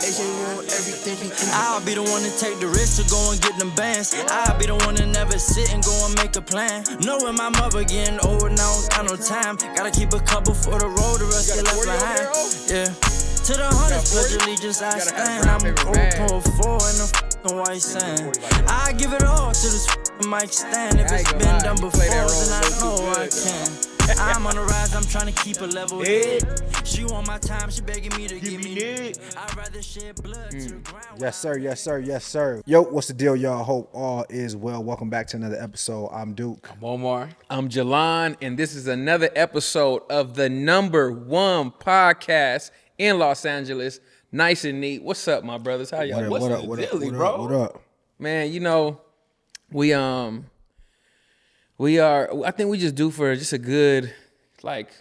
I'll be the one to take the risk to go and get them bands. I'll be the one to never sit and go and make a plan. Knowing my mother getting old and I don't got no time. Gotta keep a couple for the road, the rest get left behind. Yeah. To the hundreds, pledge allegiance I stand. I'm old 4 in the f***ing white sand. I give it all to this f***ing mic stand. If it's been done before, then I know I can. I'm on the rise, I'm trying to keep a level head. She want my time, she begging me to give me it. I'd rather shed blood to the ground. Yes, sir, yes, sir, yes, sir. Yo, what's the deal, y'all? Hope all is well. Welcome back to another episode. I'm Duke. I'm Omar. I'm Jalon, and this is another episode of the #1 podcast in Los Angeles. Nice and neat. What's up, my brothers? How y'all? What up? Man, you know, we are. I think we just do for just a good, like,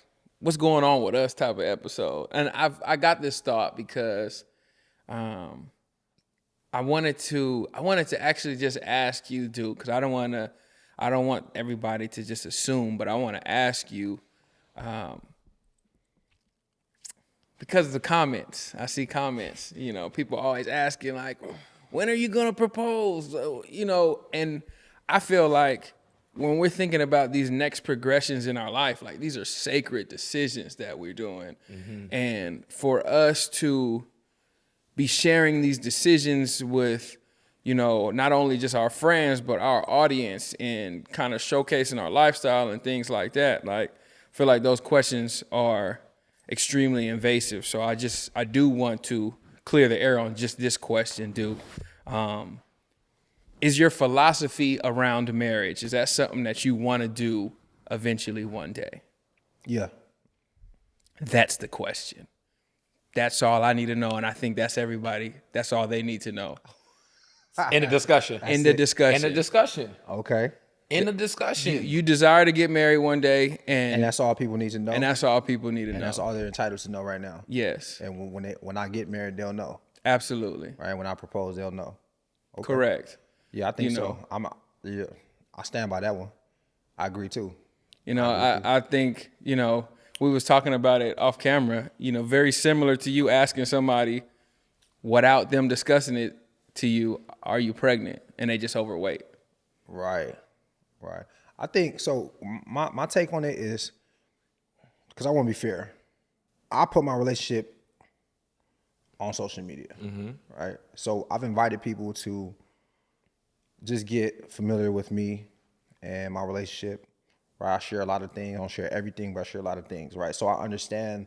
what's going on with us type of episode. And I got this thought because, I wanted to actually just ask you, Duke, because I don't want everybody to just assume, but I want to ask you, because of the comments. I see comments, you know, people always asking like, when are you going to propose? You know, and I feel like when we're thinking about these next progressions in our life, like these are sacred decisions that we're doing. Mm-hmm. And for us to be sharing these decisions with, you know, not only just our friends, but our audience and kind of showcasing our lifestyle and things like that, like, I feel like those questions are extremely invasive. So I do want to clear the air on just this question, Duke. Is your philosophy around marriage, is that something that you want to do eventually one day? Yeah. That's the question. That's all I need to know, and I think that's everybody. That's all they need to know. In the discussion. In the discussion. Okay. In the discussion. You desire to get married one day, and that's all people need to know. And that's all people need to know. And that's all they're entitled to know right now. Yes. And when I get married, they'll know. Absolutely. Right. When I propose, they'll know. Okay. Correct. Yeah, I think so. I stand by that one. I agree too. You know, I think, you know, we was talking about it off camera, you know, very similar to you asking somebody without them discussing it to you, are you pregnant? And they just overweight. Right. I think so. My take on it is, because I want to be fair, I put my relationship on social media, right? So I've invited people to just get familiar with me and my relationship, right? I share a lot of things. I don't share everything, but I share a lot of things, right? So I understand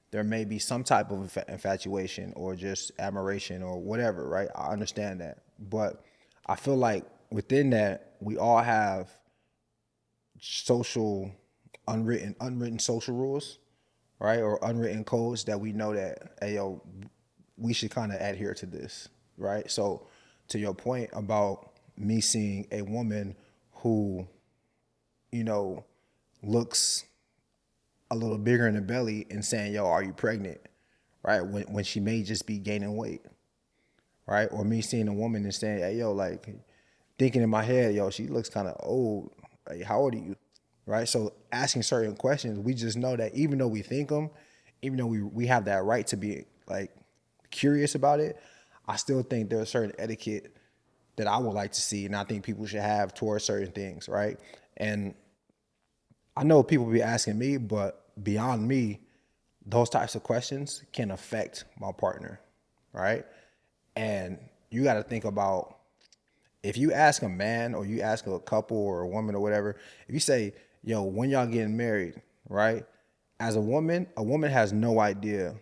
there may be some type of infatuation or just admiration or whatever, right? I understand that. But I feel like within that, we all have unwritten social rules, right? Or unwritten codes that we know that, hey, yo, we should kind of adhere to this, right? So to your point about me seeing a woman who, you know, looks a little bigger in the belly and saying, yo, are you pregnant? Right? When she may just be gaining weight, right? Or me seeing a woman and saying, hey, yo, like thinking in my head, yo, she looks kind of old. Like, how old are you? Right? So asking certain questions, we just know that even though we think them, even though we have that right to be like curious about it, I still think there's a certain etiquette that I would like to see, and I think people should have towards certain things, right? And I know people be asking me, but beyond me, those types of questions can affect my partner, right? And you got to think about, if you ask a man or you ask a couple or a woman or whatever, if you say, yo, when y'all getting married, right? As a woman has no idea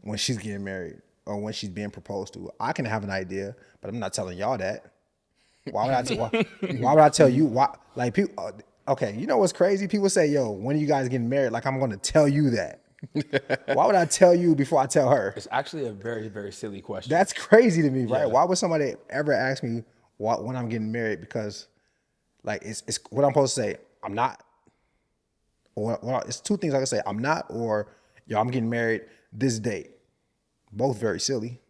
when she's getting married or when she's being proposed to. I can have an idea, but I'm not telling y'all that. Why would I tell you? Why? Like, people, okay, you know what's crazy? People say, yo, when are you guys getting married? Like, I'm going to tell you that. Why would I tell you before I tell her? It's actually a very, very silly question. That's crazy to me, right? Yeah. Why would somebody ever ask me when I'm getting married? Because, like, it's what I'm supposed to say. I'm not. Or it's two things I can say. I'm not, or, yo, I'm getting married this date. Both very silly.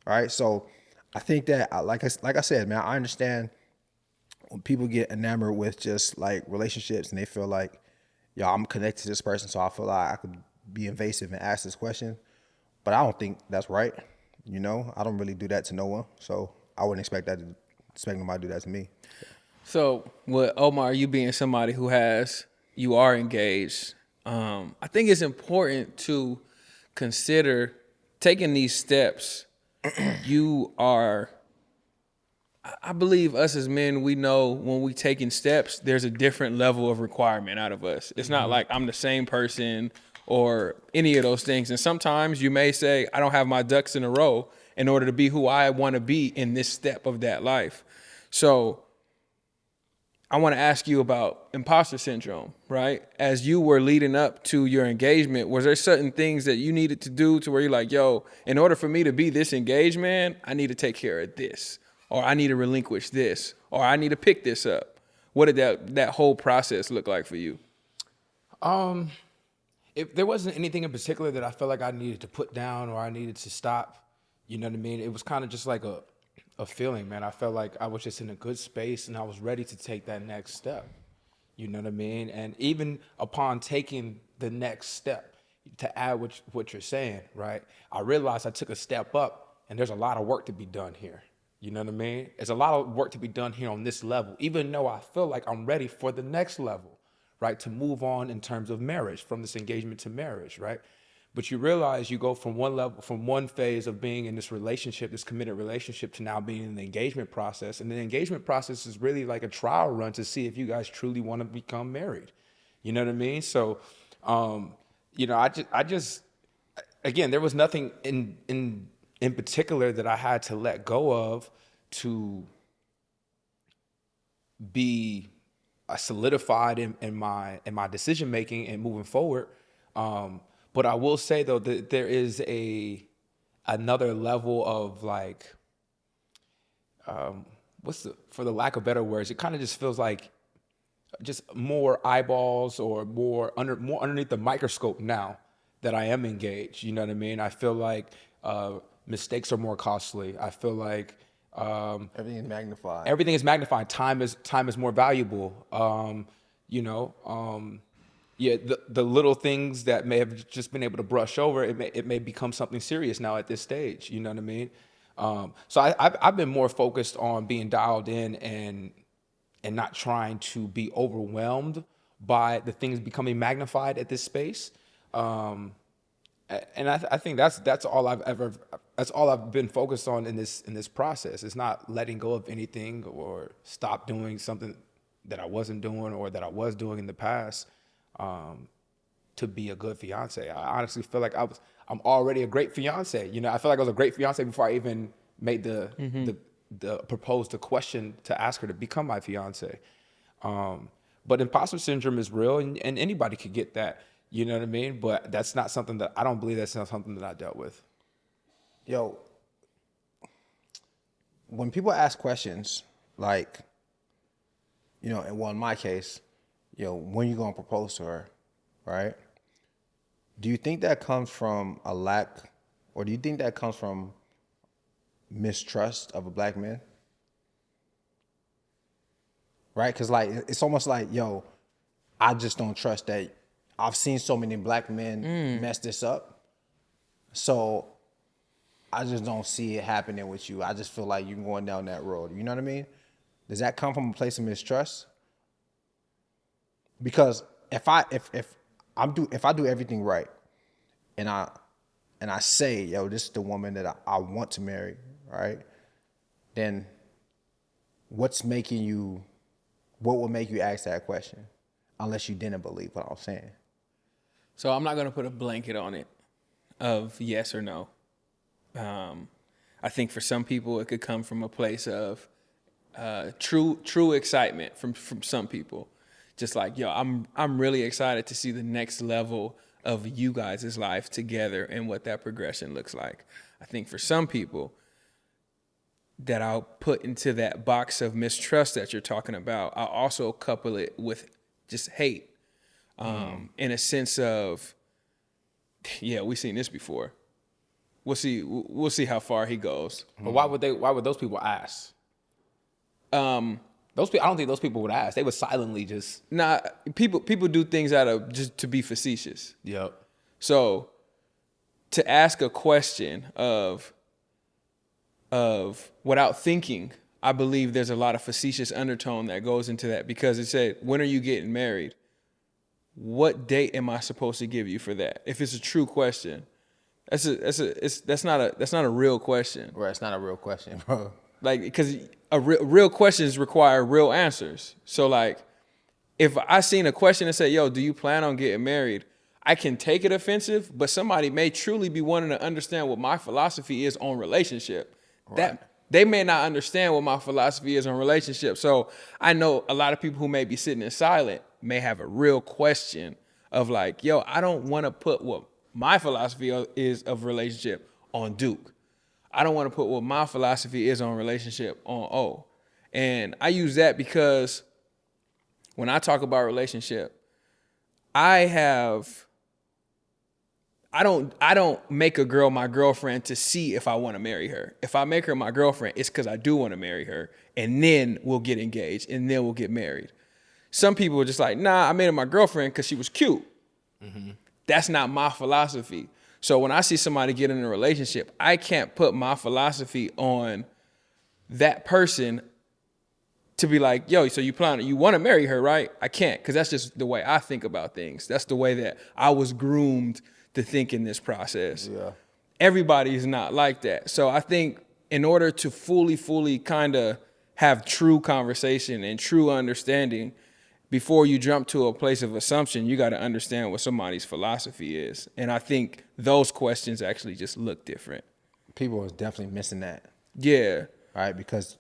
All right, so I think that, like I said, man, I understand when people get enamored with just like relationships and they feel like, yo, I'm connected to this person, so I feel like I could be invasive and ask this question. But I don't think that's right. You know, I don't really do that to no one, so I wouldn't expect nobody to do that to me. So, with Omar, you being somebody you are engaged, I think it's important to consider taking these steps. I believe us as men, we know when we taking steps, there's a different level of requirement out of us. It's not like I'm the same person or any of those things. And sometimes you may say, I don't have my ducks in a row in order to be who I want to be in this step of that life. So I want to ask you about imposter syndrome, right? As you were leading up to your engagement, was there certain things that you needed to do to where you're like, yo, in order for me to be this engaged man, I need to take care of this, or I need to relinquish this, or I need to pick this up? What did that whole process look like for you? If there wasn't anything in particular that I felt like I needed to put down or I needed to stop, you know what I mean? It was kind of just like a feeling, man. I felt like I was just in a good space and I was ready to take that next step. You know what I mean? And even upon taking the next step, to add what you're saying, right? I realized I took a step up and there's a lot of work to be done here. You know what I mean? There's a lot of work to be done here on this level, even though I feel like I'm ready for the next level, right? To move on in terms of marriage, from this engagement to marriage, right? But you realize you go from one phase of being in this relationship, this committed relationship, to now being in the engagement process. And the engagement process is really like a trial run to see if you guys truly want to become married. You know what I mean? So, you know, I just, again, there was nothing in particular that I had to let go of to be solidified in my decision making and moving forward. But I will say though that there is another level of like, for the lack of better words, it kind of just feels like just more eyeballs or more underneath the microscope now that I am engaged. You know what I mean? I feel like mistakes are more costly. I feel like Everything is magnified. everything is magnified. Time is more valuable. Yeah, the little things that may have just been able to brush over, it may become something serious now at this stage. You know what I mean? So I've been more focused on being dialed in and not trying to be overwhelmed by the things becoming magnified at this space. And I think that's all I've been focused on in this process. It's not letting go of anything or stop doing something that I wasn't doing or that I was doing in the past. To be a good fiance. I honestly feel like I'm already a great fiance. You know, I feel like I was a great fiance before I even made the proposed the question to ask her to become my fiance. But imposter syndrome is real, and anybody could get that. You know what I mean? But that's not something that I don't believe that's not something that I dealt with. Yo, when people ask questions like, you know, in my case, when you gonna propose to her, right? Do you think that comes from a lack, or do you think that comes from mistrust of a black man? Right? Because like it's almost like, I just don't trust that. I've seen so many black men mess this up, so I just don't see it happening with you. I just feel like you're going down that road. You know what I mean? Does that come from a place of mistrust? Because if I do everything right, and I say, this is the woman that I want to marry, right? Then what will make you ask that question, unless you didn't believe what I was saying? So I'm not going to put a blanket on it of yes or no. I think for some people it could come from a place of true excitement from some people. Just like, I'm really excited to see the next level of you guys' life together and what that progression looks like. I think for some people that I'll put into that box of mistrust that you're talking about, I'll also couple it with just hate. In a sense of, we've seen this before. We'll see how far he goes. But why would those people ask? I don't think those people would ask. They would silently just. Nah, people do things out of just to be facetious. Yep. So to ask a question of, of without thinking, I believe there's a lot of facetious undertone that goes into that because it said, when are you getting married? What date am I supposed to give you for that? If it's a true question, that's not a real question. Right, it's not a real question, bro. Like, because real questions require real answers. So like, if I seen a question and say, yo, do you plan on getting married? I can take it offensive, but somebody may truly be wanting to understand what my philosophy is on relationship. Right. That they may not understand what my philosophy is on relationship. So I know a lot of people who may be sitting in silent may have a real question of like, yo, I don't want to put what my philosophy is of relationship on Duke. I don't want to put what my philosophy is on relationship on O. And I use that because when I talk about relationship, I don't make a girl my girlfriend to see if I want to marry her. If I make her my girlfriend, it's because I do want to marry her, and then we'll get engaged, and then we'll get married. Some people are just like, nah, I made her my girlfriend because she was cute. Mm-hmm. That's not my philosophy. So when I see somebody get in a relationship, I can't put my philosophy on that person to be like, yo, so you want to marry her, right? I can't, because that's just the way I think about things. That's the way that I was groomed to think in this process. Yeah. Everybody is not like that. So I think in order to fully kind of have true conversation and true understanding, before you jump to a place of assumption, you got to understand what somebody's philosophy is. And I think those questions actually just look different. People are definitely missing that. Yeah. Right, because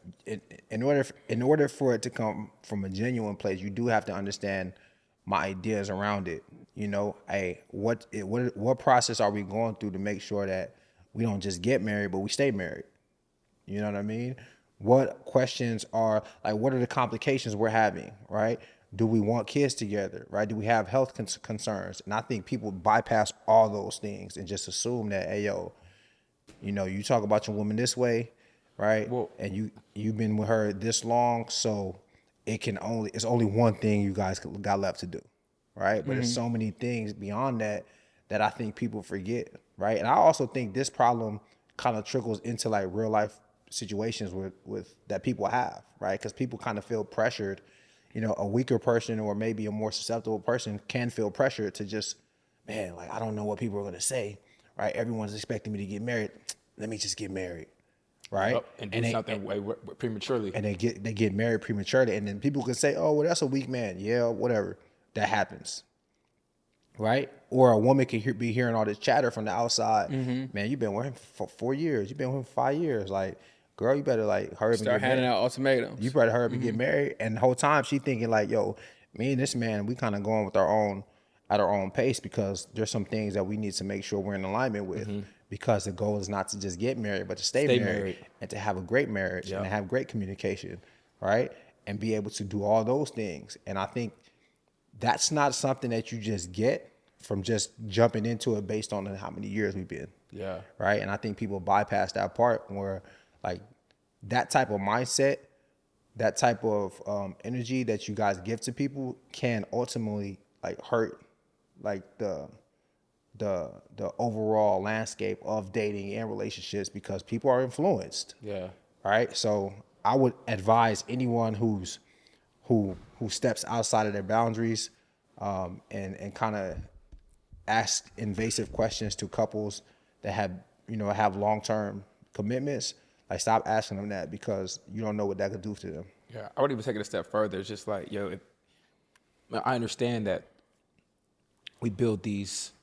in order for it to come from a genuine place, you do have to understand my ideas around it. You know, what process are we going through to make sure that we don't just get married, but we stay married? You know what I mean? What questions are, like, what are the complications we're having, right? Do we want kids together, right? Do we have health concerns? And I think people bypass all those things and just assume that, hey, yo, you know, you talk about your woman this way, right? Well, and you've been with her this long, so it's only one thing you guys got left to do, right? But there's so many things beyond that I think people forget, right? And I also think this problem kind of trickles into like real life situations with that people have, right? Because people kind of feel pressured. You know, a weaker person or maybe a more susceptible person can feel pressured to just, man, like, I don't know what people are gonna say, right? Everyone's expecting me to get married. Let me just get married. Right, and do something way prematurely, and they get married prematurely, and then people can say, "Oh, well, that's a weak man." Yeah, whatever, that happens, right? Or a woman can be hearing all this chatter from the outside. Man, you've been with him for 4 years. You've been with him for 5 years. Like, girl, you better like hurry up and Start handing out ultimatums. You better hurry up and get married. And the whole time she thinking like, "Yo, me and this man, we kind of going with at our own pace because there's some things that we need to make sure we're in alignment with." Because the goal is not to just get married, but to stay married and to have a great marriage and to have great communication, right? And be able to do all those things. And I think that's not something that you just get from just jumping into it based on how many years we've been. Yeah. Right? And I think people bypass that part where like that type of mindset, that type of energy that you guys give to people can ultimately like hurt like the overall landscape of dating and relationships because people are influenced. Yeah. Right. So I would advise anyone who steps outside of their boundaries and kind of ask invasive questions to couples that have long-term commitments. Like, stop asking them that because you don't know what that could do to them. Yeah. I would even take it a step further. It's just like, yo, I understand that we build these,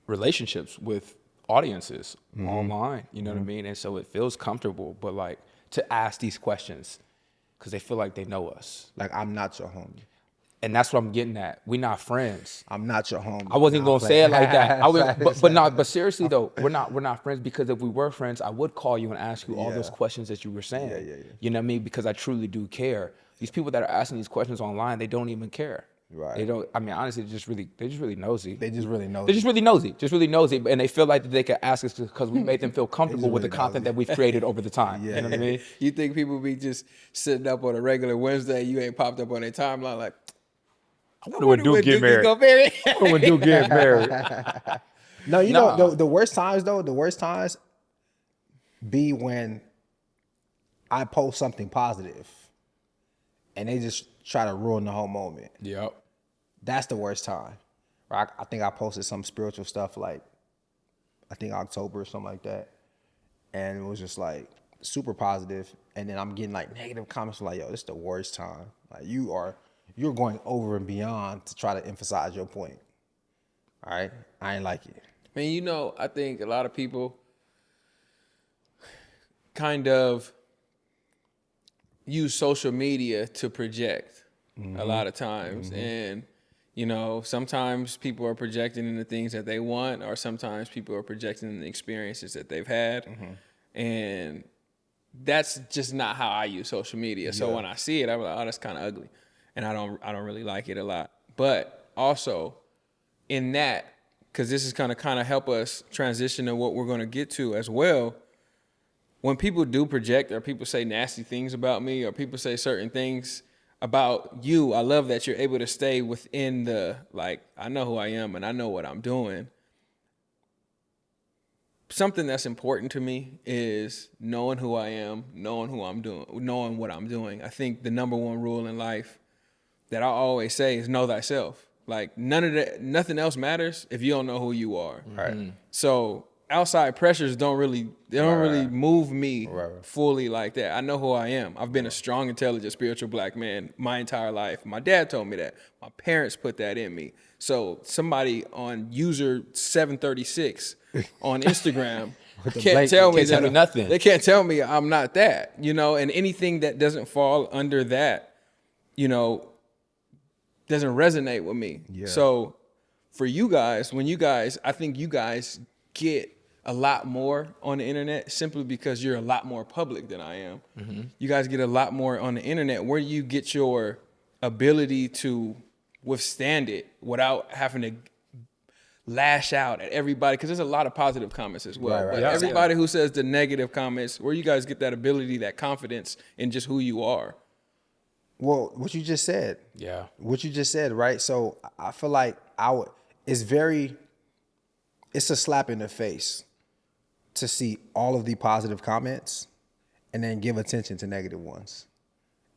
relationships with audiences online, you know what I mean? And so it feels comfortable, but like to ask these questions because they feel like they know us. Like, I'm not your homie. And that's what I'm getting at. We're not friends. I'm not your homie. I wasn't gonna say it like that. But seriously though, we're not friends because if we were friends, I would call you and ask you all those questions that you were saying. Yeah. You know what I mean? Because I truly do care. These people that are asking these questions online, they don't even care. Right. They don't. I mean, honestly, they're just really nosy. They just really nosy. They're just really nosy, and they feel like that they can ask us because we made them feel comfortable with the content that we've created over the time. You know what I mean? You think people be just sitting up on a regular Wednesday, you ain't popped up on their timeline like, I wonder when Duke get married. I wonder when Duke get married. No, the worst times, be when I post something positive and they just try to ruin the whole moment. Yep. That's the worst time. Right? I think I posted some spiritual stuff like, I think October or something like that. And it was just like super positive. And then I'm getting like negative comments like, yo, this is the worst time. Like you're going over and beyond to try to emphasize your point. All right? I ain't like it. I mean, you know, I think a lot of people kind of use social media to project a lot of times. And, you know, sometimes people are projecting in the things that they want, or sometimes people are projecting in the experiences that they've had. And that's just not how I use social media. So when I see it, I'm like, oh, that's kind of ugly. And I don't really like it a lot. But also in that, because this is going to kind of help us transition to what we're going to get to as well. When people do project, or people say nasty things about me, or people say certain things about you, I love that you're able to stay within the, like, I know who I am and I know what I'm doing. Something that's important to me is knowing who I am, knowing who I'm doing, knowing what I'm doing. I think the number one rule in life that I always say is know thyself. Like nothing else matters if you don't know who you are. Right. So outside pressures don't really move me fully like that. I know who I am. I've been a strong, intelligent, spiritual black man my entire life. My dad told me that. My parents put that in me. So somebody on user 736 on Instagram can't tell me nothing. They can't tell me I'm not that, you know, and anything that doesn't fall under that, you know, doesn't resonate with me. Yeah. So for you guys, I think you guys get a lot more on the internet simply because you're a lot more public than I am. You guys get a lot more on the internet. Where do you get your ability to withstand it without having to lash out at everybody? Because there's a lot of positive comments as well. But everybody who says the negative comments, where you guys get that ability, that confidence in just who you are? Well, what you just said. Yeah. What you just said, right? So I feel like it's a slap in the face to see all of the positive comments and then give attention to negative ones.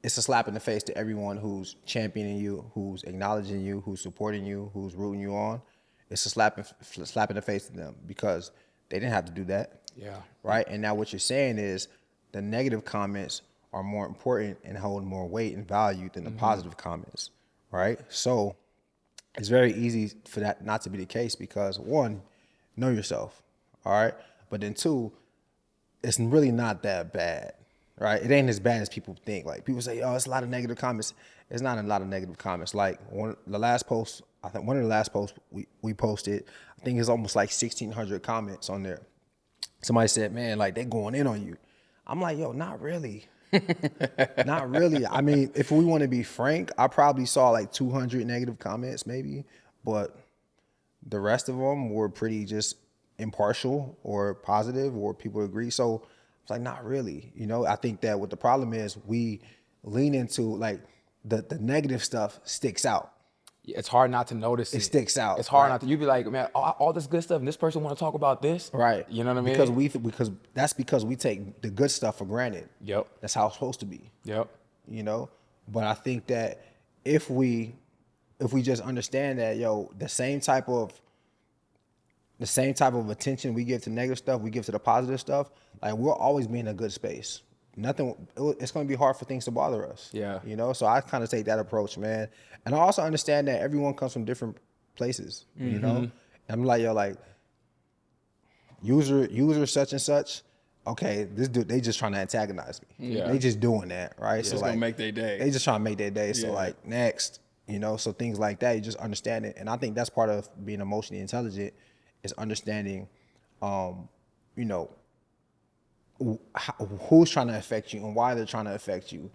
It's a slap in the face to everyone who's championing you, who's acknowledging you, who's supporting you, who's rooting you on. It's a slap in the face to them because they didn't have to do that. Yeah. Right? And now what you're saying is the negative comments are more important and hold more weight and value than the positive comments, right? So it's very easy for that not to be the case because one, know yourself, all right? But then two, it's really not that bad, right? It ain't as bad as people think. Like people say, oh, it's a lot of negative comments. It's not a lot of negative comments. Like one of the last posts we posted, I think it's almost like 1,600 comments on there. Somebody said, man, like they going in on you. I'm like, yo, not really. Not really. I mean, if we want to be frank, I probably saw like 200 negative comments maybe, but the rest of them were pretty just impartial or positive or people agree. So it's like, not really. You know, I think that what the problem is we lean into like the negative stuff sticks out. Yeah, it's hard not to notice it. It sticks out. It's hard not to. You be like, man, all this good stuff, and this person want to talk about this, right? You know what I mean? Because we take the good stuff for granted. Yep. That's how it's supposed to be. Yep. You know, but I think that if we just understand that, yo, the same type of attention we give to negative stuff, we give to the positive stuff, like we'll always be in a good space. It's going to be hard for things to bother us. Yeah. You know, so I kind of take that approach, man. And I also understand that everyone comes from different places, you know? I'm like, yo, like, user such and such, okay, this dude, they just trying to antagonize me. Yeah. They just doing that, right? Yeah, so it's like, gonna make their day. They just trying to make their day. So Yeah. like, next, you know, so things like that, you just understand it. And I think that's part of being emotionally intelligent is understanding, you know, who's trying to affect you and why they're trying to affect you,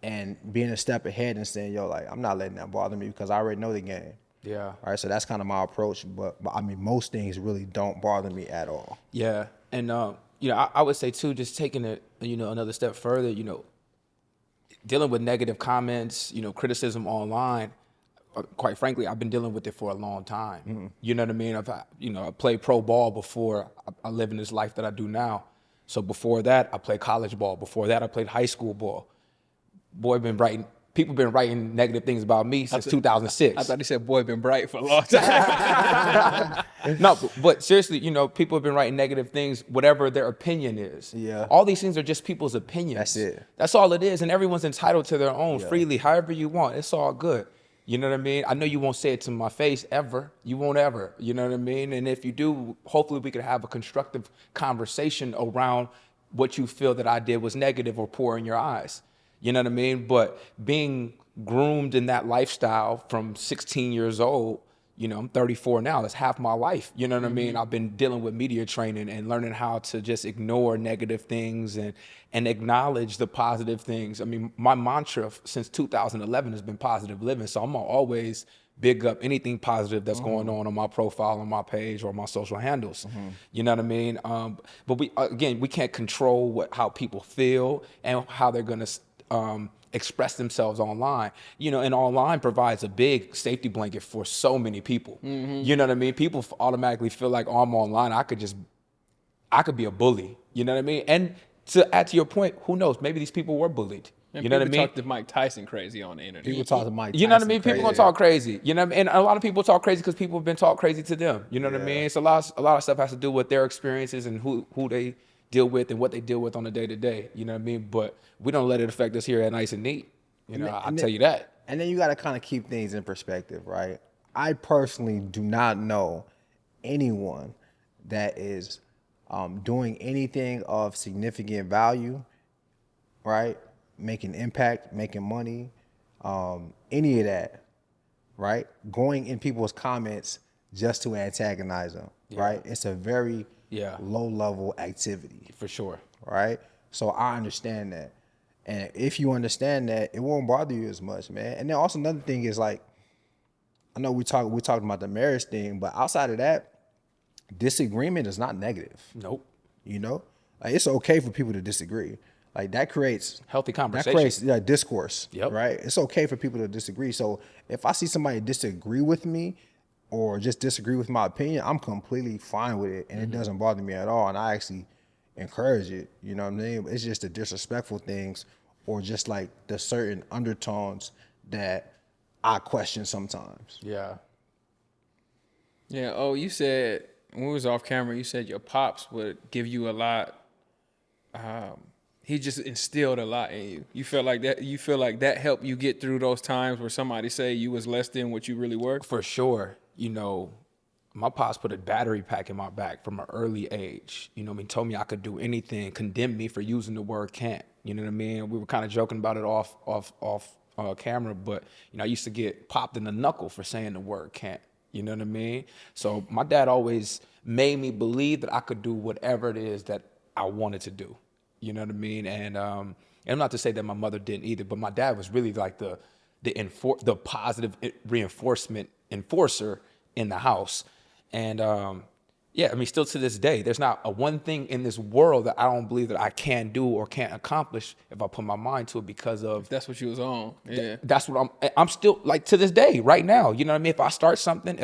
and being a step ahead and saying, yo, like, I'm not letting that bother me because I already know the game. Yeah. All right, so that's kind of my approach, but I mean, most things really don't bother me at all. Yeah, and you know, I would say too, just taking it, you know, another step further, you know, dealing with negative comments, you know, criticism online. Quite frankly, I've been dealing with it for a long time. You know what I mean? I played pro ball before I live in this life that I do now. So before that, I played college ball. Before that, I played high school ball. People been writing negative things about me since 2006. I thought he said boy been bright for a long time. No, but seriously, people have been writing negative things, whatever their opinion is. Yeah. All these things are just people's opinions. That's it. That's all it is. And everyone's entitled to their own freely, however you want. It's all good. You know what I mean? I know you won't say it to my face ever. You won't ever. You know what I mean? And if you do, hopefully we could have a constructive conversation around what you feel that I did was negative or poor in your eyes. You know what I mean? But being groomed in that lifestyle from 16 years old, I'm 34 now. That's half my life. You know what I mean? I've been dealing with media training and learning how to just ignore negative things and acknowledge the positive things. I mean, my mantra since 2011 has been positive living. So I'm gonna always big up anything positive that's going on my profile, on my page, or my social handles. You know what I mean? But we can't control how people feel and how they're gonna express themselves online, and online provides a big safety blanket for so many people. You know what I mean? People automatically feel like, oh, I'm online, I could be a bully. You know what I mean? And to add to your point, who knows? Maybe these people were bullied. And you know what I mean? People talk to Mike Tyson crazy on the internet. People talk to Mike Tyson. You know what I mean? People crazy. gonna talk crazy. You know what I mean? And a lot of people talk crazy because people have been talk crazy to them. You know what I mean? It's a lot of stuff has to do with their experiences and who they deal with and what they deal with on a day-to-day. You know what I mean? But we don't let it affect us here at Nice and Neat. I'll tell you that. And then you got to kind of keep things in perspective, right? I personally do not know anyone that is doing anything of significant value, right? Making impact, making money, any of that, right? Going in people's comments just to antagonize them, right? It's a very low-level activity. For sure. Right? So I understand that. And if you understand that, it won't bother you as much, man. And then also another thing is like, I know we talked about the marriage thing, but outside of that, disagreement is not negative. Nope. Like it's okay for people to disagree. Like that creates healthy conversation. That creates discourse. Yep. Right? It's okay for people to disagree. So if I see somebody disagree with me or just disagree with my opinion, I'm completely fine with it. And it doesn't bother me at all. And I actually encourage it. You know what I mean? It's just the disrespectful things or just like the certain undertones that I question sometimes. Yeah. Yeah. Oh, you said when we was off camera, you said your pops would give you a lot. He just instilled a lot in you. You feel like that. You feel like that helped you get through those times where somebody say you was less than what you really were. For sure. My pops put a battery pack in my back from an early age. Told me I could do anything, condemned me for using the word can't. You know what I mean? We were kind of joking about it off camera, but I used to get popped in the knuckle for saying the word can't. You know what I mean? So my dad always made me believe that I could do whatever it is that I wanted to do. You know what I mean? And I'm not to say that my mother didn't either, but my dad was really like the positive reinforcement enforcer in the house. And still to this day, there's not a one thing in this world that I don't believe that I can do or can't accomplish if I put my mind to it because of. If that's what you was on. Yeah. That's what I'm still like to this day, right now. You know what I mean? If I start something,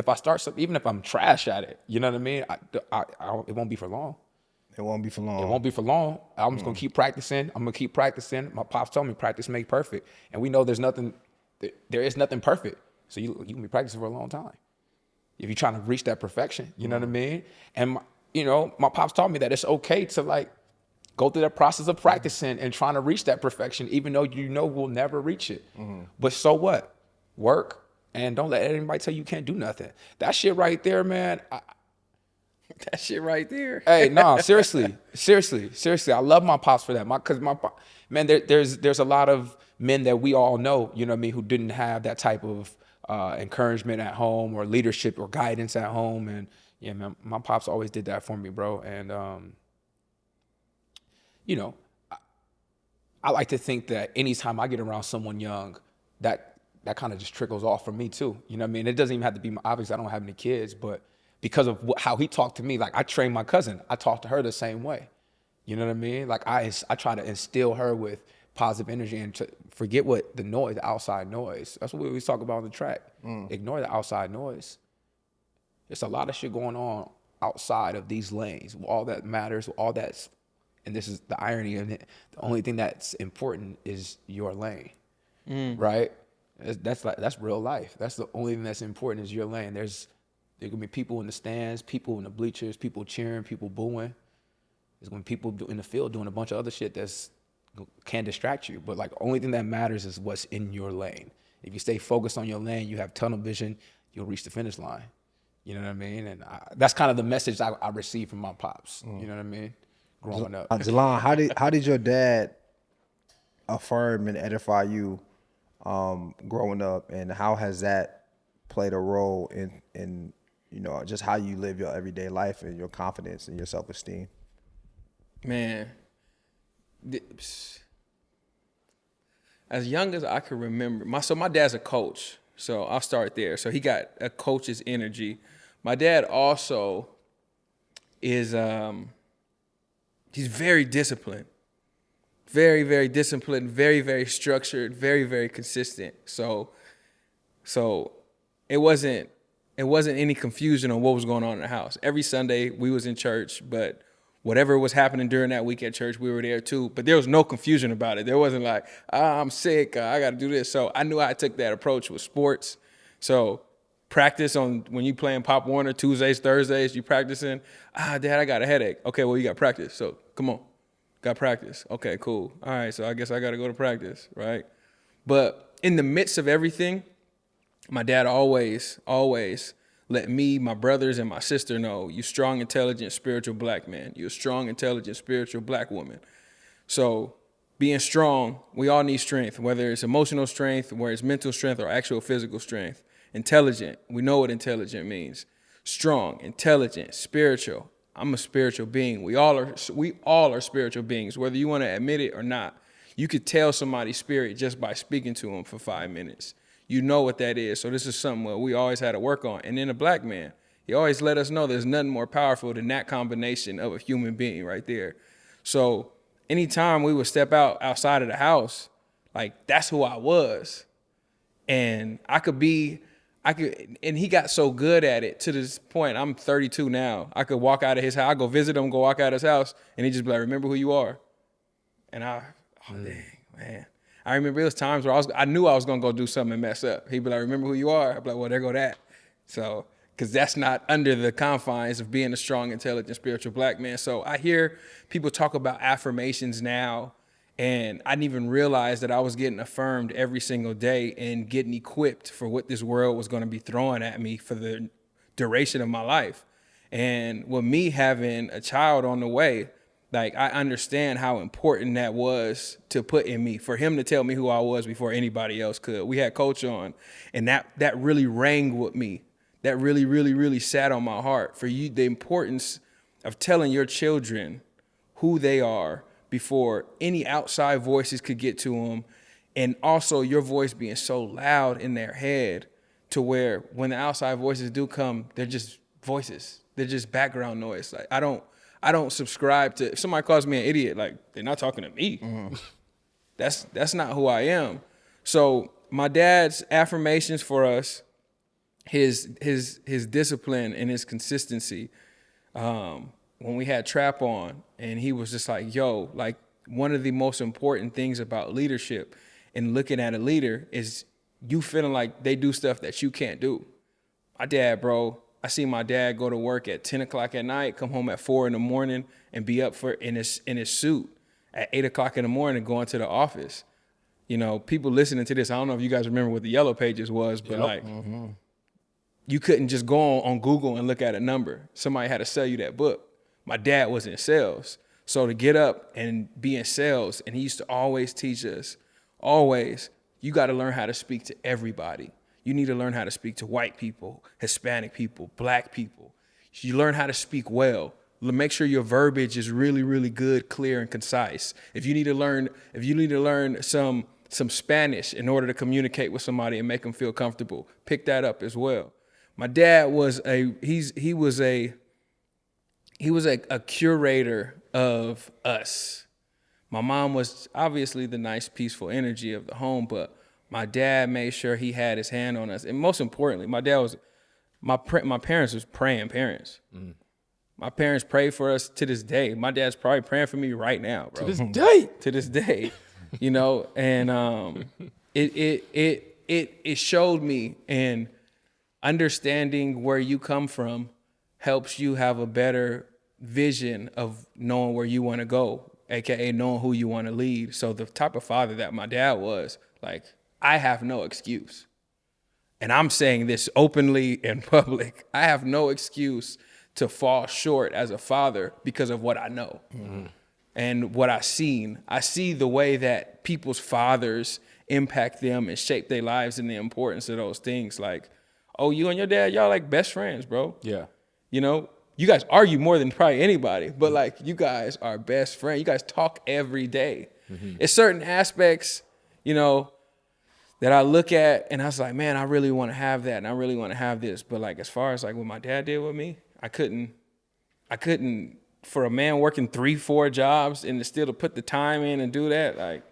even if I'm trash at it, you know what I mean? It won't be for long. It won't be for long. It won't be for long. I'm just gonna keep practicing. I'm gonna keep practicing. My pops told me practice make perfect, and we know there is nothing perfect. So you can be practicing for a long time if you're trying to reach that perfection. You know what I mean? And my pops taught me that it's okay to like go through that process of practicing and trying to reach that perfection, even though we'll never reach it. But so what? Work and don't let anybody tell you can't do nothing. That shit right there, man. That shit right there. Hey, no, seriously. I love my pops for that. Man, there's a lot of men that we all know, you know what I mean, who didn't have that type of encouragement at home or leadership or guidance at home. And yeah, man, my pops always did that for me, bro. And I like to think that anytime I get around someone young, that kind of just trickles off for me too. You know what I mean? It doesn't even have to be obviously I don't have any kids, but because of how he talked to me, like I trained my cousin, I talked to her the same way. You know what I mean? Like I try to instill her with positive energy and to forget what the outside noise. That's what we always talk about on the track. Ignore the outside noise. There's a lot of shit going on outside of these lanes. All that matters, all that's and this is the irony in it, the only thing that's important is your lane, right? That's real life. That's the only thing that's important is your lane. There's gonna be people in the stands, people in the bleachers, people cheering, people booing. There's gonna be people in the field doing a bunch of other shit that's can distract you. But like, only thing that matters is what's in your lane. If you stay focused on your lane, you have tunnel vision, you'll reach the finish line. You know what I mean? And that's kind of the message I received from my pops. You know what I mean? Growing up. Jalon, how did your dad affirm and edify you growing up, and how has that played a role in you know, just how you live your everyday life and your confidence and your self-esteem? Man, as young as I can remember, my dad's a coach, so I'll start there. So he got a coach's energy. My dad also is he's very disciplined, very, very disciplined, very, very structured, very, very consistent. So it wasn't any confusion on what was going on in the house. Every Sunday we was in church, but whatever was happening during that week at church, we were there too. But there was no confusion about it. There wasn't like, I'm sick, I got to do this. So I knew I took that approach with sports. So practice on when you playing Pop Warner, Tuesdays, Thursdays, you practicing. Dad, I got a headache. Okay, well, you got practice. So come on, got practice. Okay, cool. All right, so I guess I got to go to practice, right? But in the midst of everything, my dad always let me, my brothers, and my sister know, you strong, intelligent, spiritual black man. You're a strong, intelligent, spiritual black woman. So being strong, we all need strength, whether it's emotional strength, whether it's mental strength, or actual physical strength. Intelligent, we know what intelligent means. Strong, intelligent, spiritual. I'm a spiritual being. We all are spiritual beings, whether you want to admit it or not. You could tell somebody's spirit just by speaking to them for 5 minutes. You know what that is. So this is something where we always had to work on. And then a black man, he always let us know there's nothing more powerful than that combination of a human being right there. So anytime we would step outside of the house, like, that's who I was. And and he got so good at it to this point. I'm 32 now. I could walk out of his house. I go visit him, go walk out of his house, and he just be like, remember who you are. And dang, man. I remember it was times where I knew I was going to go do something and mess up. He'd be like, remember who you are? I'd be like, well, there go that. So, because that's not under the confines of being a strong, intelligent, spiritual black man. So I hear people talk about affirmations now, and I didn't even realize that I was getting affirmed every single day and getting equipped for what this world was going to be throwing at me for the duration of my life. And with me having a child on the way, like, I understand how important that was to put in me, for him to tell me who I was before anybody else could. We had Coach on, and that really rang with me. That really, really, really sat on my heart. For you, the importance of telling your children who they are before any outside voices could get to them, and also your voice being so loud in their head to where when the outside voices do come, they're just voices. They're just background noise. Like, I don't subscribe to, if somebody calls me an idiot, like, they're not talking to me. Mm-hmm. That's not who I am. So my dad's affirmations for us, his discipline and his consistency, when we had Trap on, and he was just like, yo, like, one of the most important things about leadership and looking at a leader is you feeling like they do stuff that you can't do. My dad, bro, I see my dad go to work at 10 o'clock at night, come home at 4 in the morning, and be up in his suit at 8 o'clock in the morning going to the office. You know, people listening to this, I don't know if you guys remember what the Yellow Pages was, but you couldn't just go on Google and look at a number. Somebody had to sell you that book. My dad was in sales. So to get up and be in sales, and he used to always teach us, you got to learn how to speak to everybody. You need to learn how to speak to white people, Hispanic people, black people. You learn how to speak well. Make sure your verbiage is really, really good, clear, and concise. If you need to learn some Spanish in order to communicate with somebody and make them feel comfortable, pick that up as well. My dad was a curator of us. My mom was obviously the nice, peaceful energy of the home, but my dad made sure he had his hand on us. And most importantly, my parents was praying parents. Mm. My parents pray for us to this day. My dad's probably praying for me right now, bro. To this day. To this day, you know, and it showed me, and understanding where you come from helps you have a better vision of knowing where you want to go, aka knowing who you want to lead. So the type of father that my dad was, like, I have no excuse. And I'm saying this openly in public. I have no excuse to fall short as a father because of what I know and what I've seen. I see the way that people's fathers impact them and shape their lives and the importance of those things. Like, oh, you and your dad, y'all like best friends, bro. Yeah. You know, you guys argue more than probably anybody, but like you guys are best friends. You guys talk every day. It's certain aspects, you know, that I look at and I was like, man, I really want to have that and I really want to have this. But like, as far as like what my dad did with me, I couldn't, for a man working 3-4 jobs and to still to put the time in and do that, like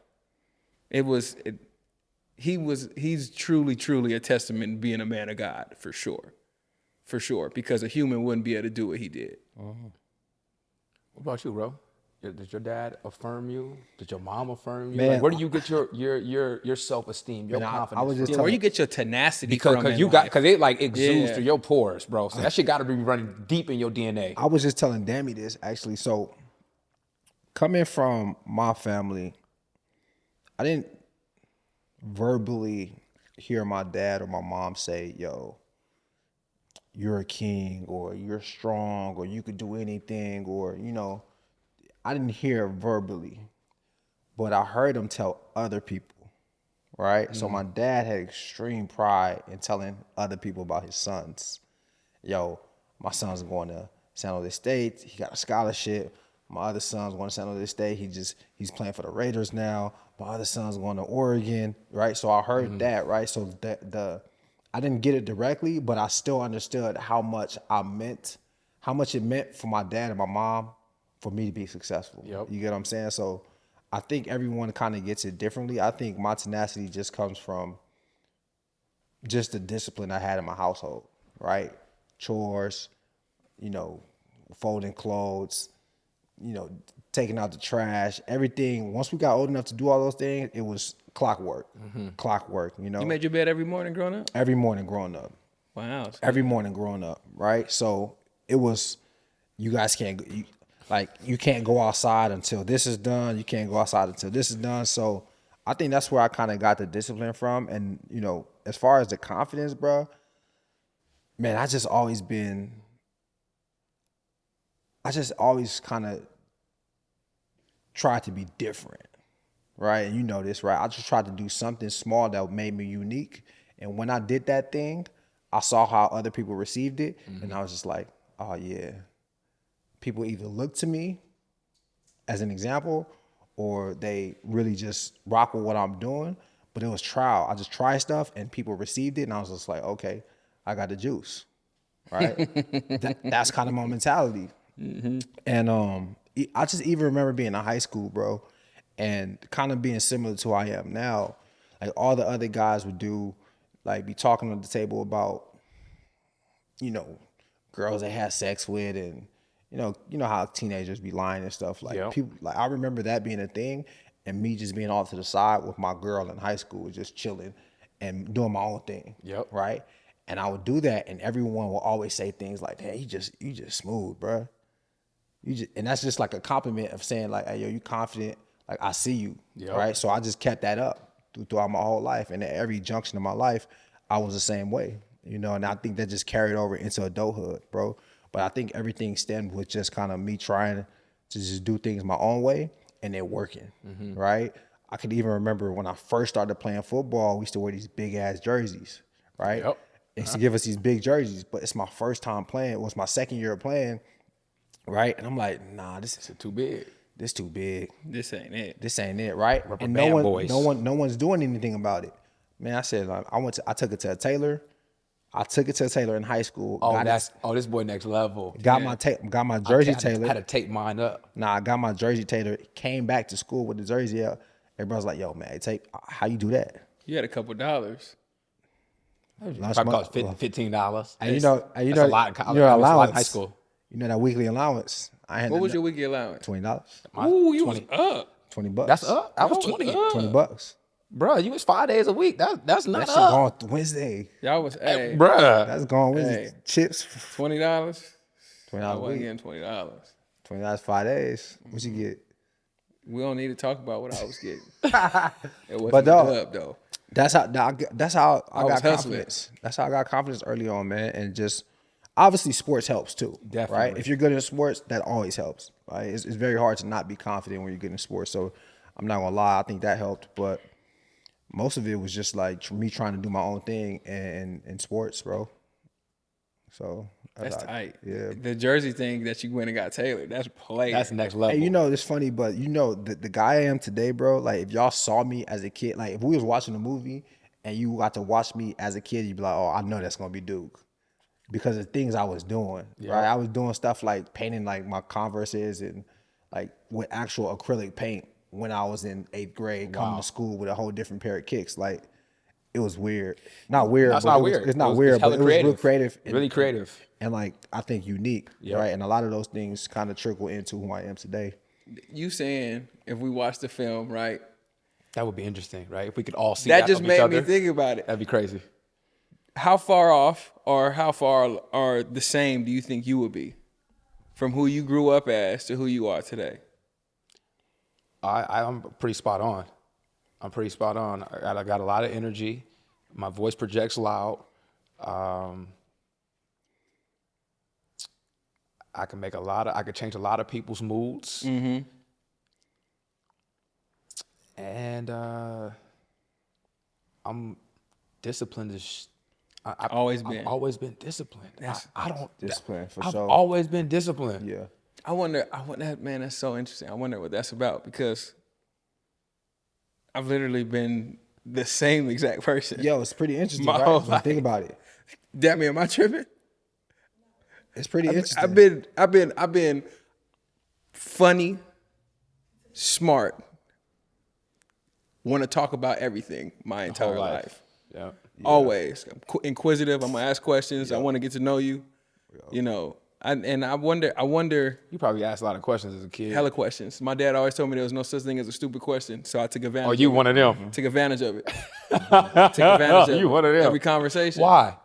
he's truly a testament to being a man of God, for sure, because a human wouldn't be able to do what he did. What about you, bro? Did your dad affirm you? Did your mom affirm you? Man, like, where do you get your self-esteem, your confidence? I was just Where you get your tenacity because from? because it like exudes Yeah. through your pores, bro. So that shit got to be running deep in your DNA. I was just telling Dammy this actually. So coming from my family, I didn't verbally hear my dad or my mom say, yo, you're a king, or you're strong, or you could do anything, or, you know, I didn't hear it verbally, but I heard them tell other people, right? So my dad had extreme pride in telling other people about his sons. Yo, my son's going to San Jose State. He got a scholarship. My other son's going to San Jose State. He's playing for the Raiders now. My other son's going to Oregon, right? So I heard that, right? So I didn't get it directly, but I still understood how much it meant for my dad and my mom for me to be successful. Yep. You get what I'm saying? So I think everyone kind of gets it differently. I think my tenacity just comes from just the discipline I had in my household, right? Chores, you know, folding clothes, you know, taking out the trash, everything. Once we got old enough to do all those things, it was clockwork, you know. You made your bed every morning growing up? Every morning growing up. Wow. Every morning growing up, right? So it was, you guys can't go outside until this is done. You can't go outside until this is done. So I think that's where I kind of got the discipline from. And, you know, as far as the confidence, bro, man, I just always kind of tried to be different, right? And you know this, right? I just tried to do something small that made me unique. And when I did that thing, I saw how other people received it. And I was just like, oh, yeah. People either look to me as an example or they really just rock with what I'm doing. But it was trial. I just tried stuff and people received it. And I was just like, okay, I got the juice, right? That's kind of my mentality. And I just even remember being in high school, bro, and kind of being similar to who I am now. Like all the other guys would do, like be talking at the table about, you know, girls they had sex with, and you know how teenagers be lying and stuff. Like people, like I remember that being a thing, and me just being off to the side with my girl in high school, just chilling and doing my own thing. Right. And I would do that, and everyone will always say things like, "Hey, you just smooth, bro." And that's just like a compliment of saying like, "Hey, yo, you confident? Like I see you." Right. So I just kept that up throughout my whole life, and at every junction of my life, I was the same way. You know, and I think that just carried over into adulthood, bro. But I think everything stemmed with just kind of me trying to just do things my own way and it working, right? I could even remember when I first started playing football, we used to wear these big ass jerseys, right? They used to give us these big jerseys, but it's my first time playing. It was my second year of playing, right? And I'm like, nah, this is too big. This too big. This ain't it. This ain't it, right? Rubber And band boys. no one's doing anything about it. Man, I said, like, I took it to a tailor. I took it to a tailor in high school. This boy next level. Got my jersey tailored. I had to tape mine up. Nah, I got my jersey tailored. Came back to school with the jersey out. Everybody's like, "Yo, man, how you do that?" You had a couple dollars. Probably cost $15. And you know, That's a lot in college. Your It's a lot allowance in high school. You know that weekly allowance. I had What was your weekly allowance? $20. Ooh, you was up. $20. That's up. I was That was 20. up. $20. Bro, you was 5 days a week. That's not That shit up. gone Wednesday. Y'all was, hey, Bruh. That's gone Wednesday. Hey. Chips. $20? $20 I a wasn't week. getting $20. $20 5 days. What you get? We don't need to talk about what I was getting. It wasn't But dog, up though. That's how I was got hustling. confidence. That's how I got confidence early on, man. And just obviously sports helps too. Right? Definitely. If you're good in sports, that always helps. Right? It's very hard to not be confident when you're good in sports. So I'm not gonna lie, I think that helped. But most of it was just like me trying to do my own thing in sports, bro. So That's tight. Yeah. The jersey thing that you went and got tailored, that's play. That's next level. Hey, you know, it's funny, but you know, the guy I am today, bro, like if y'all saw me as a kid, like if we was watching a movie and you got to watch me as a kid, you'd be like, oh, I know that's gonna be Duke. Because of things I was doing, right? I was doing stuff like painting like my Converses and like with actual acrylic paint when I was in 8th grade, coming to school with a whole different pair of kicks. Like it was weird. Not weird. That's but not it was- weird. It's not It was weird, hella but it was real creative. Really creative. And like I think unique, right? And a lot of those things kind of trickle into who I am today. You saying if we watch the film, right? That would be interesting, right? If we could all see That that just of each made other, me think about it. that'd be crazy. How far off or how far or the same do you think you would be from who you grew up as to who you are today? I'm pretty spot on. I'm pretty spot on. I got a lot of energy. My voice projects loud. I can I could change a lot of people's moods. Mm-hmm. And I'm disciplined as I've Always been. I've always been disciplined. I don't Discipline, for I've sure. always been disciplined. Yeah. I wonder, man, that's so interesting. I wonder what that's about because I've literally been the same exact person. Yo, it's pretty interesting, My right? whole When you life. think about it. Damn me, am I tripping? It's pretty interesting. I've been funny, smart, want to talk about everything my entire Whole life. Yeah. Always. I'm inquisitive. I'm gonna ask questions. I want to get to know you. You know, I wonder You probably asked a lot of questions as a kid. hella questions. My dad always told me there was no such thing as a stupid question, so I took advantage. Oh, you of it. one of them. Took advantage of it. Took advantage of You it. one of them. Every conversation. Why?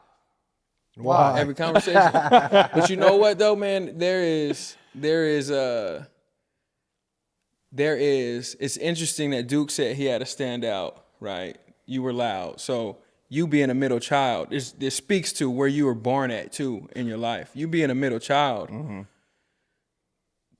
Why? Every conversation. But you know what though, man? It's interesting that Duke said he had to stand out, right? You were loud. So you being a middle child, this speaks to where you were born at too in your life. You being a middle child,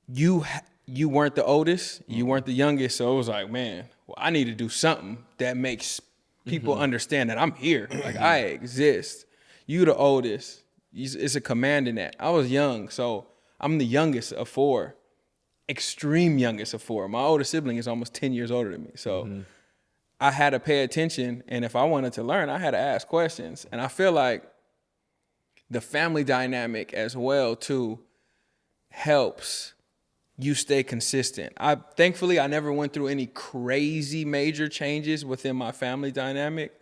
you weren't the oldest, you weren't the youngest, so it was like, man, well, I need to do something that makes people understand that I'm here, like I exist. You the oldest, it's a command in that. I was young, so I'm the youngest of 4, extreme youngest of 4. My older sibling is almost 10 years older than me, so I had to pay attention, and if I wanted to learn, I had to ask questions. And I feel like the family dynamic as well too helps you stay consistent. Thankfully I never went through any crazy major changes within my family dynamic.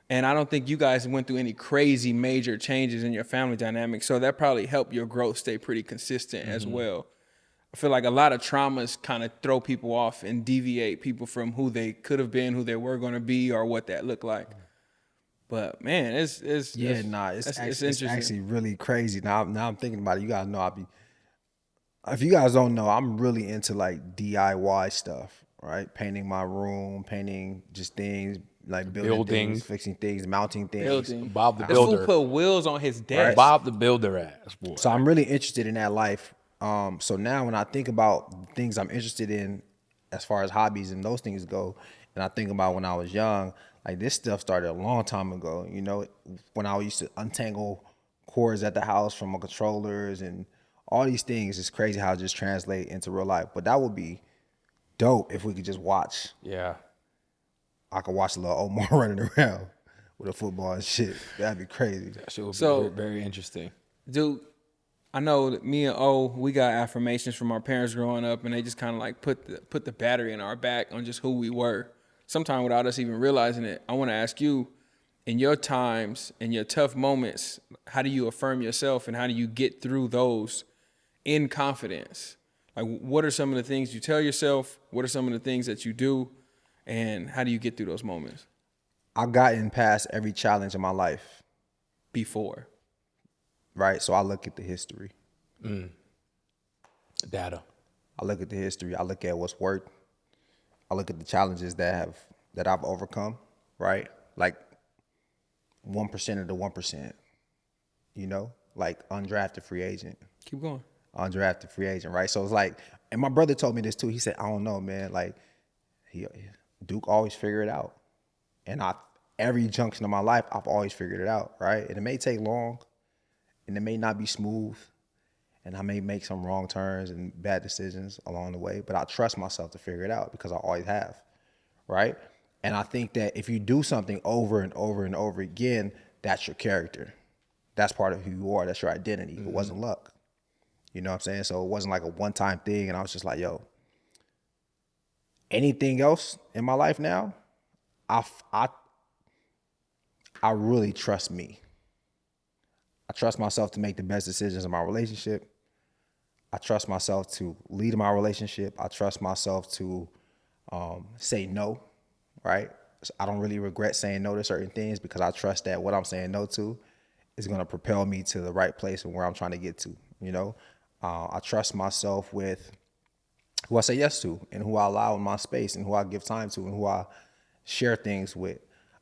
And I don't think you guys went through any crazy major changes in your family dynamic. So that probably helped your growth stay pretty consistent as well. I feel like a lot of traumas kind of throw people off and deviate people from who they could have been, who they were going to be, or what that looked like. But man, it's actually really crazy. Now I'm thinking about it. You guys know if you guys don't know, I'm really into like DIY stuff, right? Painting my room, painting just things, like building things, fixing things, mounting things. Bob the This fool Builder. put wheels on his desk. Bob the Builder ass boy. So I'm really interested in that life. So now when I think about things I'm interested in as far as hobbies and those things go, and I think about when I was young, like this stuff started a long time ago. You know, when I used to untangle cords at the house from my controllers and all these things. It's crazy how it just translate into real life. But that would be dope if we could just watch. Yeah. I could watch a little Omar running around with a football and shit. That'd be crazy. That shit would So- be very, very interesting. Dude, I know that me and O, we got affirmations from our parents growing up, and they just kind of like put the battery in our back on just who we were. Sometimes without us even realizing it. I want to ask you, in your times, in your tough moments, how do you affirm yourself, and how do you get through those in confidence? Like, what are some of the things you tell yourself? What are some of the things that you do? And how do you get through those moments? I've gotten past every challenge in my life. Before. Right? So I look at the history. Data. I look at the history. I look at what's worked. I look at the challenges that I've overcome, right? Like 1% of the 1%, you know? Like undrafted free agent. Keep going. Undrafted free agent, right? So it's like, and my brother told me this too. He said, I don't know, man. Like, Duke always figure it out. And every junction of my life, I've always figured it out, right? And it may take long, and it may not be smooth, and I may make some wrong turns and bad decisions along the way, but I trust myself to figure it out because I always have, right? And I think that if you do something over and over and over again, that's your character. That's part of who you are. That's your identity. It wasn't luck. You know what I'm saying? So it wasn't like a one-time thing, and I was just like, yo, anything else in my life now, I really trust me. I trust myself to make the best decisions in my relationship. I trust myself to lead my relationship. I trust myself to say no, right? So I don't really regret saying no to certain things because I trust that what I'm saying no to is going to propel me to the right place and where I'm trying to get to, you know? I trust myself with who I say yes to and who I allow in my space and who I give time to and who I share things with.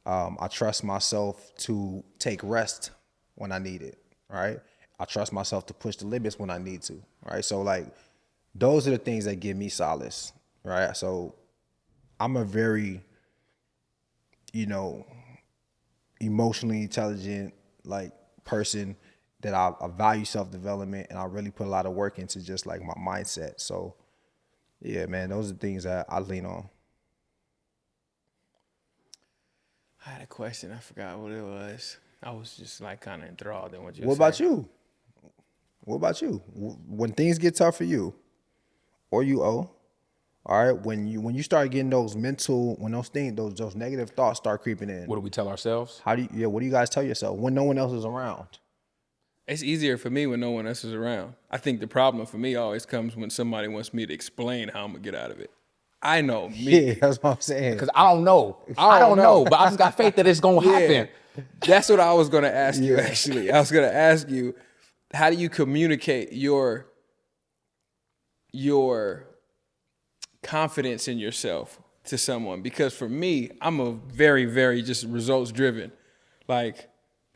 I trust myself to take rest when I need it, right? I trust myself to push the limits when I need to, right? So like, those are the things that give me solace, right? So I'm a very, emotionally intelligent, like, person that I value self-development, and I really put a lot of work into just like my mindset. So yeah, man, those are the things that I lean on. I had a question. I forgot what it was. I was just like kind of enthralled in what you What were about saying. you? What about you? When things get tough for you, or you owe, all right, when you start getting those mental, when those things, those negative thoughts start creeping in, What do we tell ourselves? what do you guys tell yourself when no one else is around? It's easier for me when no one else is around. I think the problem for me always comes when somebody wants me to explain how I'm going to get out of it. I know me. Yeah, that's what I'm saying. Because I don't know. I don't know, but I just got faith that it's going to happen. That's what I was going to ask you, actually. I was going to ask you, how do you communicate your confidence in yourself to someone? Because for me, I'm a very, very just results driven. Like,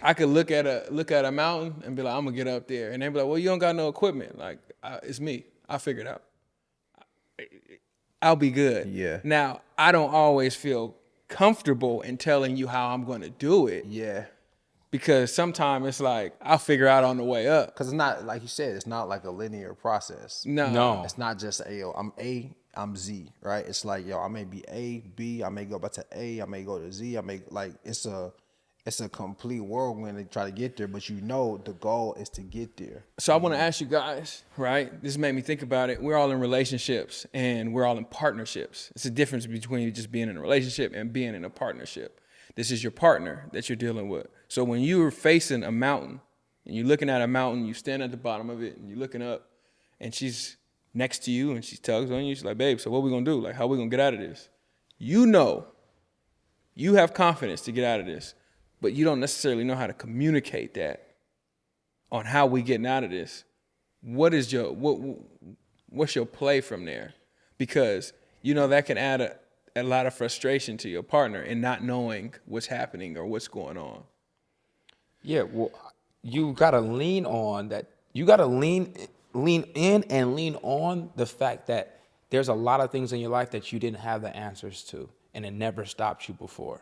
I could look at a mountain and be like, I'm gonna get up there, and they be like, well, you don't got no equipment. Like, it's me. I figured it out. I'll be good. Yeah. Now, I don't always feel comfortable in telling you how I'm gonna do it. Yeah. Because sometimes it's like I'll figure out on the way up. Because it's not, like you said, it's not like a linear process. No. It's not just, I'm A, I'm Z, right? It's like, I may be A, B, I may go back to A, I may go to Z, it's a complete whirlwind to try to get there, but the goal is to get there. So I want to ask you guys, right? This made me think about it. We're all in relationships and we're all in partnerships. It's a difference between just being in a relationship and being in a partnership. This is your partner that you're dealing with. So when you're facing a mountain and you're looking at a mountain, you stand at the bottom of it and you're looking up and she's next to you and she tugs on you. She's like, babe, so what are we going to do? Like, how are we going to get out of this? You have confidence to get out of this, but you don't necessarily know how to communicate that on how we getting out of this. What's your play from there? Because, that can add a lot of frustration to your partner and not knowing what's happening or what's going on. Yeah, well, you got to lean on that. You got to lean in and lean on the fact that there's a lot of things in your life that you didn't have the answers to, and it never stopped you before.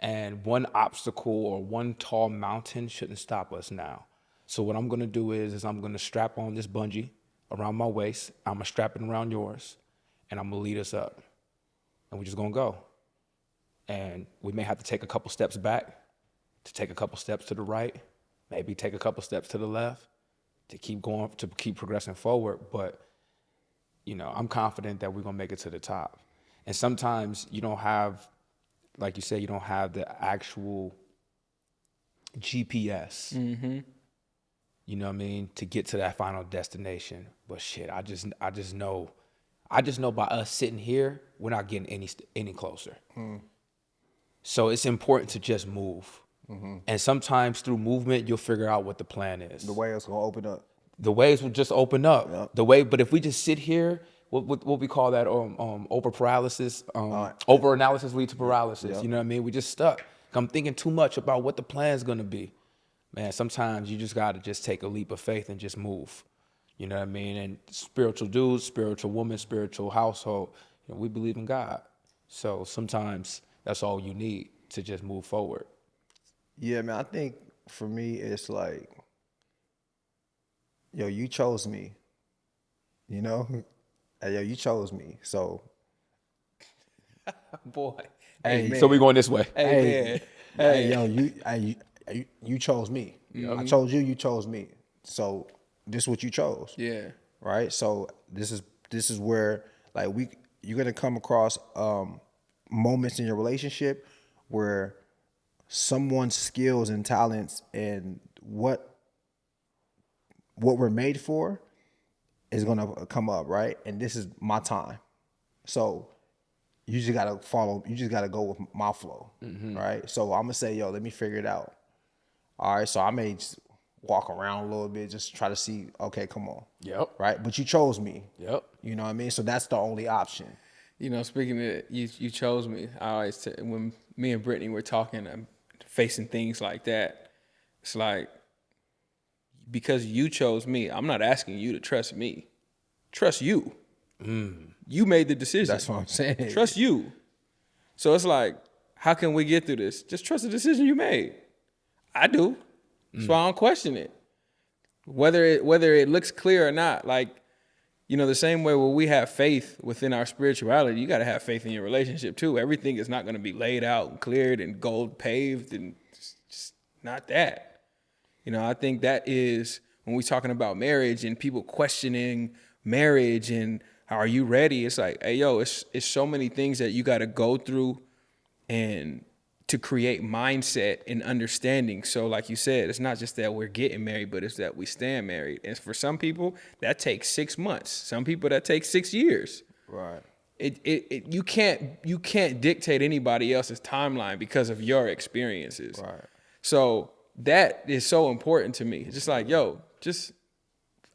And one obstacle or one tall mountain shouldn't stop us now. So what I'm going to do is I'm going to strap on this bungee around my waist. I'm going to strap it around yours, and I'm going to lead us up. And we're just going to go. And we may have to take a couple steps back, to take a couple steps to the right, maybe take a couple steps to the left, to keep going, to keep progressing forward. But, I'm confident that we're going to make it to the top. And sometimes you don't have, like you said, you don't have the actual GPS. Mm-hmm. you know what I mean, to get to that final destination. But shit, I just know by us sitting here, we're not getting any closer. So it's important to just move. And sometimes through movement, you'll figure out what the plan is. The way it's gonna open up. The ways will just open up. Yep. But if we just sit here, what we call that over paralysis, over analysis leads to paralysis. Yep. You know what I mean? We just stuck. I'm thinking too much about what the plan's gonna be. Man, sometimes you just gotta just take a leap of faith and just move. You know what I mean? And spiritual dudes, spiritual woman, spiritual household, you know, we believe in God. So sometimes that's all you need to just move forward. Yeah, man, I think for me, it's like, yo, you chose me, you know? Hey, yo, you chose me. So, Boy. hey, man. So we going this way. Hey, man. Hey, yo, you chose me. I chose you, you chose me. So this is what you chose. Yeah. Right? So this is where, like, you're gonna come across moments in your relationship where someone's skills and talents and what we're made for is gonna come up, right? And this is my time. So you just gotta go with my flow, right? So I'm gonna say, yo, let me figure it out. All right, so I may just walk around a little bit, just try to see, okay, come on. Yep. Right? But you chose me. Yep. You know what I mean? So that's the only option. You know, speaking of you chose me, I always when me and Brittany were talking, I'm facing things like that. It's like, because you chose me, I'm not asking you to trust me. Trust you. You made the decision. That's what I'm saying. Trust you. So it's like, how can we get through this? Just trust the decision you made. I do. That's why I don't question it. Whether it looks clear or not, like, you know, the same way where we have faith within our spirituality, you got to have faith in your relationship too. Everything is not going to be laid out and cleared and gold paved, and just not that. You know, I think that is when we're talking about marriage and people questioning marriage and are you ready? It's like, hey, yo, it's so many things that you got to go through and to create mindset and understanding. So like you said, it's not just that we're getting married, but it's that we stand married. And for some people, that takes 6 months. Some people, that takes 6 years. Right. You can't dictate anybody else's timeline because of your experiences. Right. So that is so important to me. It's just like, yo, just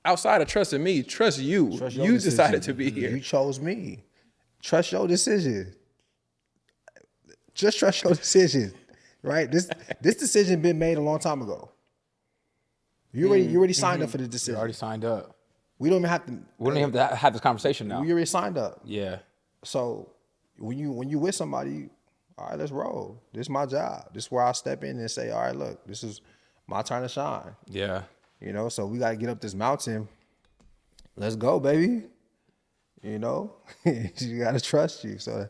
outside of trusting me, trust you. Trust your You decision. decided to be here. You chose me. Trust your decision. Just trust your decision, right? This decision been made a long time ago. You already signed up for the decision. You already signed up. We don't even have to. We don't even have to have this conversation now. We already signed up. Yeah. So when you with somebody, all right, let's roll. This is my job. This is where I step in and say, all right, look, this is my turn to shine. Yeah. You know, so we gotta get up this mountain. Let's go, baby. You know, you gotta trust you. So,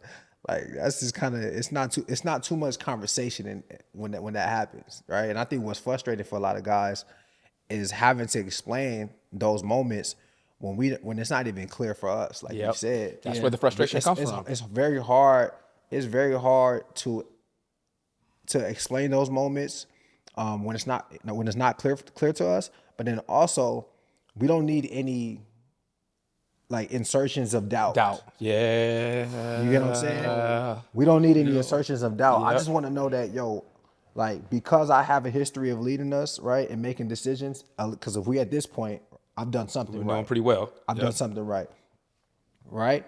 like, that's just kind of, it's not too much conversation when that happens, right? And I think what's frustrating for a lot of guys is having to explain those moments when it's not even clear for us, like you said. That's where the frustration comes from. It's very hard. It's very hard to explain those moments when it's not clear to us. But then also, we don't need any like insertions of doubt. Yeah. You get what I'm saying? We don't need any insertions of doubt. I just want to know that, yo, like, because I have a history of leading us, right, and making decisions, because if we at this point, I've done something right. We're doing pretty well. I've done something right. Right?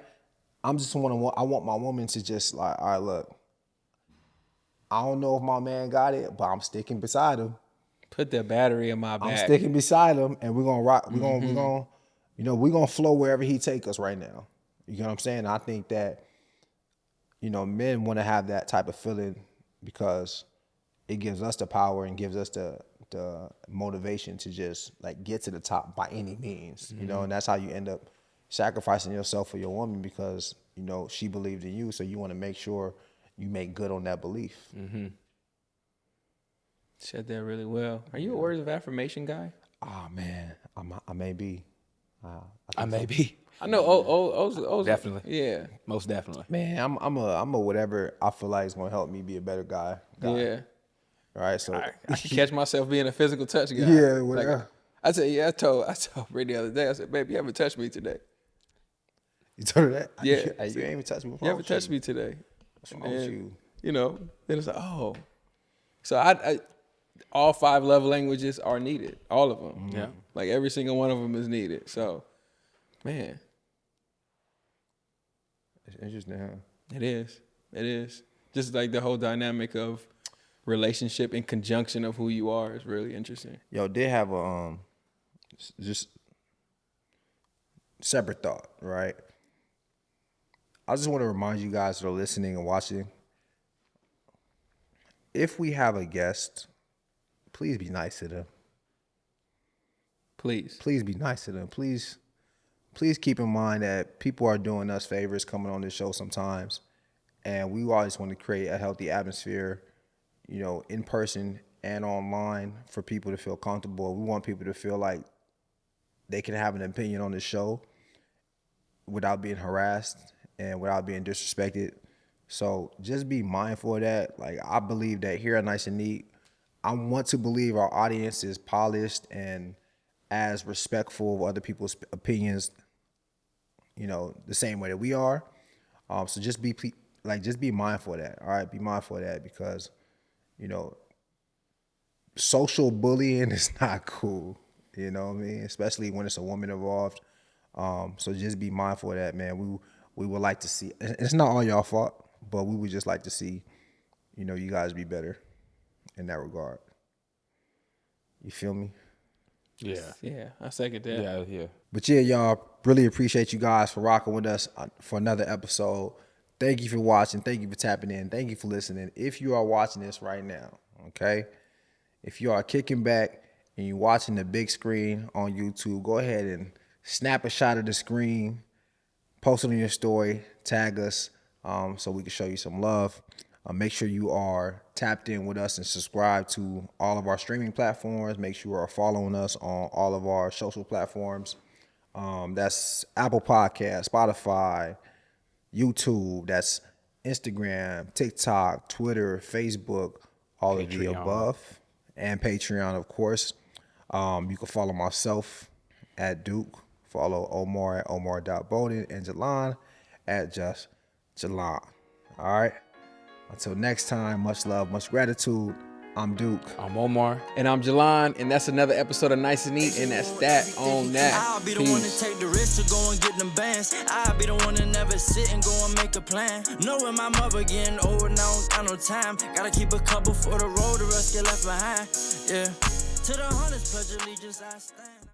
I want my woman to just like, all right, look, I don't know if my man got it, but I'm sticking beside him. Put the battery in my back. I'm sticking beside him, and we're gonna rock. We're gonna flow wherever he take us right now. You know what I'm saying? I think that, you know, men want to have that type of feeling because it gives us the power and gives us the motivation to just like get to the top by any means. You know, and that's how you end up sacrificing yourself for your woman because, you know, she believed in you, so you want to make sure you make good on that belief. Said that really well. Are you a words of affirmation guy? Oh man, I may be. I may be. I know. Oh, Definitely. Yeah. Most definitely. Man, I'm a whatever I feel like is gonna help me be a better guy. Yeah. All right, so I can catch myself being a physical touch guy. yeah, whatever. I said, yeah, I told Brittany the other day, I said, baby, you haven't touched me today. You told her that? Yeah. You ain't even touched me before. You haven't touched me today. What's wrong with you? You know, then it's like, oh. So I all 5 love languages are needed. All of them. Yeah. Like every single one of them is needed. So, man. It's interesting, huh? It is. It is. Just like the whole dynamic of relationship in conjunction of who you are is really interesting. Yo, did have a just separate thought, right? I just want to remind you guys that are listening and watching, if we have a guest, please be nice to them. Please. Please be nice to them. Please keep in mind that people are doing us favors coming on this show sometimes, and we always want to create a healthy atmosphere, you know, in person and online for people to feel comfortable. We want people to feel like they can have an opinion on the show without being harassed and without being disrespected. So just be mindful of that. Like, I believe that here at Nice and Neat, I want to believe our audience is polished and as respectful of other people's opinions, you know, the same way that we are. So just be mindful of that. All right, be mindful of that, because, you know, social bullying is not cool. You know what I mean? Especially when it's a woman involved. So just be mindful of that, man. We would like to see. It's not all y'all fault, but we would just like to see, you know, you guys be better in that regard. You feel me? Yeah, I second that. Yeah. But yeah, y'all, really appreciate you guys for rocking with us for another episode. Thank you for watching. Thank you for tapping in. Thank you for listening. If you are watching this right now, okay, if you are kicking back and you're watching the big screen on YouTube, go ahead and snap a shot of the screen, post it on your story, tag us so we can show you some love. Make sure you are tapped in with us and subscribe to all of our streaming platforms. Make sure you are following us on all of our social platforms. That's Apple Podcasts, Spotify, YouTube, that's Instagram, TikTok, Twitter, Facebook, all of the above, and Patreon, of course. You can follow myself at Duke, follow Omar at omar.bowden, and Jalon at just Jalon. All right. Until next time, much love, much gratitude. I'm Duke. I'm Omar. And I'm Jalon, and that's another episode of Nice and Neat, and that's that on that. I'll be the one to take the risk to go and get them bands. I'll be the one to never sit and go and make a plan. Knowing my mother getting old and I don't got no time. Gotta keep a couple for the road, the rest get left behind. Yeah. To the hundreds, pledge allegiance, I stand.